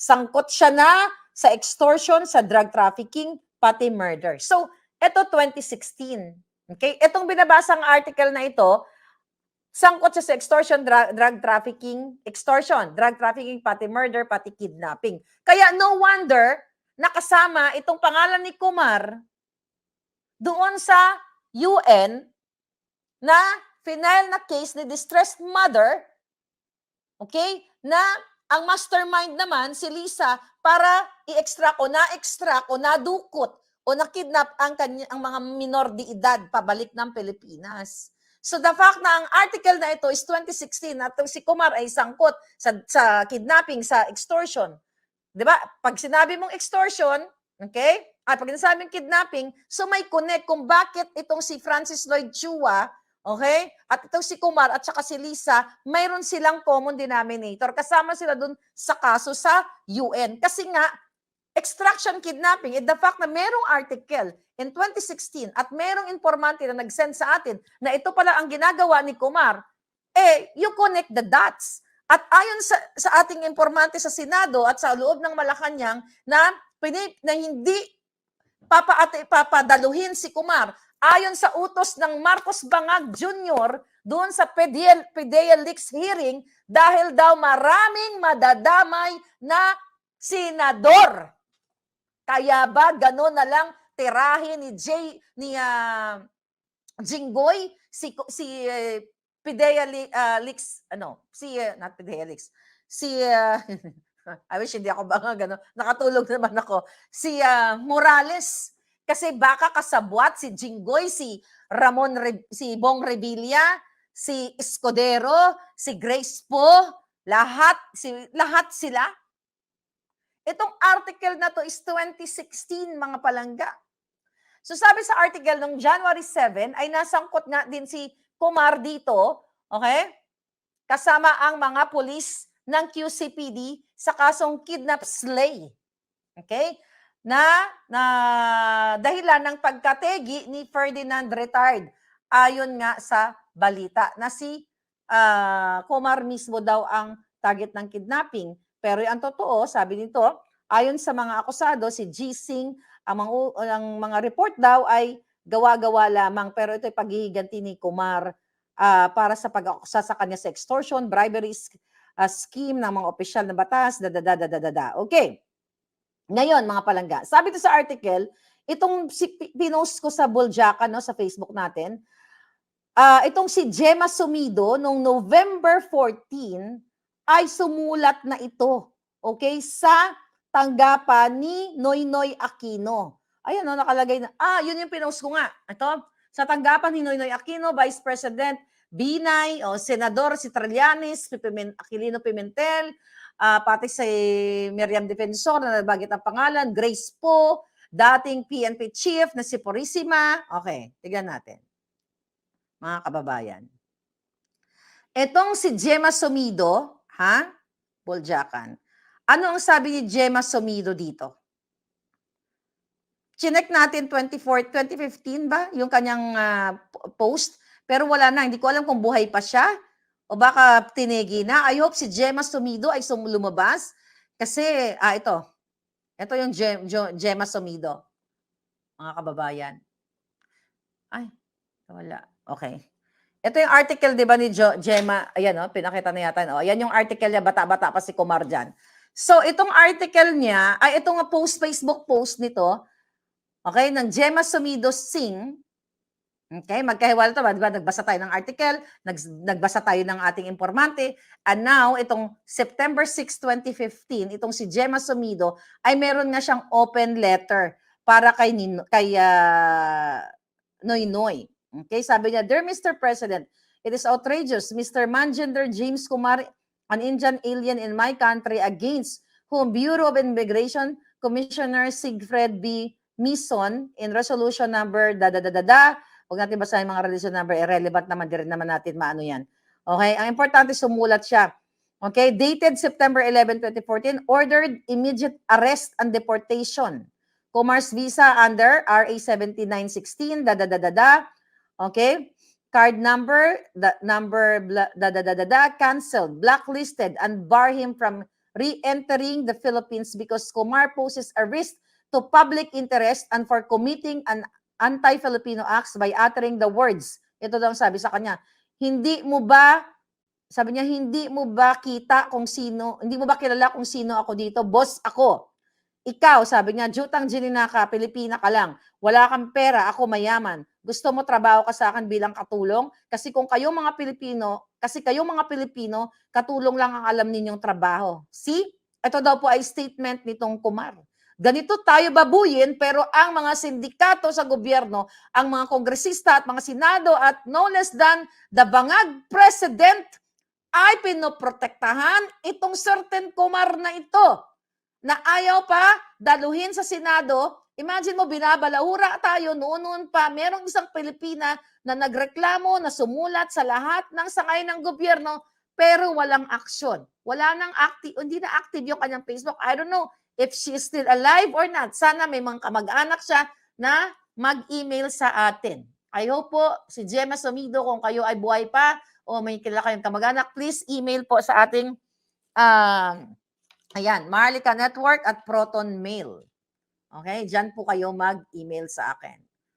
Sangkot siya na sa extortion, sa drug trafficking, pati murder. So, ito 2016. Okay? Itong binabasang article na ito, sangkot siya sa extortion, drug trafficking, pati murder, pati kidnapping. Kaya no wonder nakasama itong pangalan ni Kumar doon sa UN na final na case ni distressed mother, okay, na ang mastermind naman si Lisa para i-extract o nadukot o nakidnap ang mga minor de edad pabalik ng Pilipinas. So the fact na ang article na ito is 2016 at si Kumar ay sangkot sa kidnapping, sa extortion. 'Di ba? Pag sinabi mong extortion, okay? At pag sinabing kidnapping, so may connect kung bakit itong si Francis Lloyd Chua, okay? At itong si Kumar at saka si Lisa, mayroon silang common denominator. Kasama sila dun sa kaso sa UN. Kasi nga, extraction kidnapping, the fact na merong article in 2016 at merong informante na nag-send sa atin na ito pala ang ginagawa ni Kumar, you connect the dots. At ayon sa ating informante sa Senado at sa loob ng Malacanang na hindi papadaluhin si Kumar ayon sa utos ng Marcos Bangag Jr. doon sa PDEA Leaks hearing dahil daw maraming madadamay na senador. Kaya ba gano'n na lang tirahin ni Jinggoy si PDEA Leaks, not PDEA Leaks, I wish hindi ako banga gano'n, nakatulog naman ako, si Morales. Kasi baka kasabwat si Jinggoy, si si Bong Revilla, si Escudero, si Grace Poe, lahat sila. Itong article na to is 2016, mga palangga. So sabi sa article nung January 7 ay nasangkot nga din si Kumar dito, okay? Kasama ang mga pulis ng QCPD sa kasong kidnap slay. Okay? Na dahilan ng pagkategi ni Ferdinand Retard. Ayon nga sa balita na si Kumar mismo daw ang target ng kidnapping. Pero ang totoo, sabi nito, ayon sa mga akusado, si Gising, ang mga report daw ay gawa-gawa lamang. Pero ito ay paghihiganti ni Kumar para sa pag-akusa sa kanya sa extortion, bribery scheme ng mga opisyal na batas, Okay. Ngayon, mga palangga, sabi ito sa article, itong pinost ko sa Buljakan, sa Facebook natin, itong si Gemma Sumido, noong November 14, ay sumulat na ito, okay, sa tanggapan ni Noynoy Aquino. Ayan, nakalagay na, yun yung pinost ko nga. Ito, sa tanggapan ni Noynoy Aquino, Vice President Binay, Senador si Trillanes, Aquilino Pimentel, pati si Miriam Defensor na nabagit ang pangalan, Grace Poe, dating PNP chief na si Purisima. Okay, tignan natin. Mga kababayan. Etong si Gemma Sumido, Buljakan. Ano ang sabi ni Gemma Sumido dito? Chinek natin 2015 ba yung kanyang post, pero wala na, hindi ko alam kung buhay pa siya o baka tinegi na. I hope si Gemma Sumido ay lumabas kasi ito yung Gemma Sumido, mga kababayan. Ay, wala. Okay. Ito yung article, di ba, ni Gemma, ayan, pinakita na yata, ayan yung article niya, bata-bata pa si Kumar dyan. So, itong article niya, itong Facebook post nito, okay, ng Gemma Sumido Singh. Okay, magkahiwalay ito, di ba? Nagbasa tayo ng article, nagbasa tayo ng ating informante, and now, itong September 6, 2015, itong si Gemma Sumido, ay meron nga siyang open letter para kay Noynoy. Okay, sabi niya, Dear Mr. President, it is outrageous. Mr. Manjinder James Kumar, an Indian alien in my country, against whom Bureau of Immigration Commissioner Sigfred B. Mison in resolution number huwag natin basahin mga resolution number, irrelevant naman, di rin naman natin maano yan. Okay, ang importante sumulat siya. Okay, dated September 11, 2014, ordered immediate arrest and deportation. Kumar's visa under RA 7916, okay, card number, canceled, blacklisted, and bar him from re-entering the Philippines because Kumar poses a risk to public interest and for committing an anti-Filipino acts by uttering the words. Ito daw ang sabi sa kanya, sabi niya, hindi mo ba kilala kung sino ako dito? Boss ako. Ikaw, sabi niya, Jutang Jininaka, Pilipina ka lang. Wala kang pera, ako mayaman. Gusto mo trabaho ka sa akin bilang katulong? Kasi kayong mga Pilipino, katulong lang ang alam ninyong trabaho. See? Ito daw po ay statement nitong Kumar. Ganito tayo babuyin, pero ang mga sindikato sa gobyerno, ang mga kongresista at mga senado at no less than the bangag president ay pinoprotektahan itong certain Kumar na ito na ayaw pa daluhin sa Senado. Imagine mo, binabalahura tayo noon pa. Merong isang Pilipina na nagreklamo, na sumulat sa lahat ng sangay ng gobyerno, pero walang aksyon. Hindi na active yung kanyang Facebook. I don't know if she is still alive or not. Sana may mga kamag-anak siya na mag-email sa atin. I hope po, si Gemma Somido, kung kayo ay buhay pa o may kilala kayong kamag-anak, please email po sa ating Marlica Network at Proton Mail. Okay? Diyan po kayo mag-email sa akin.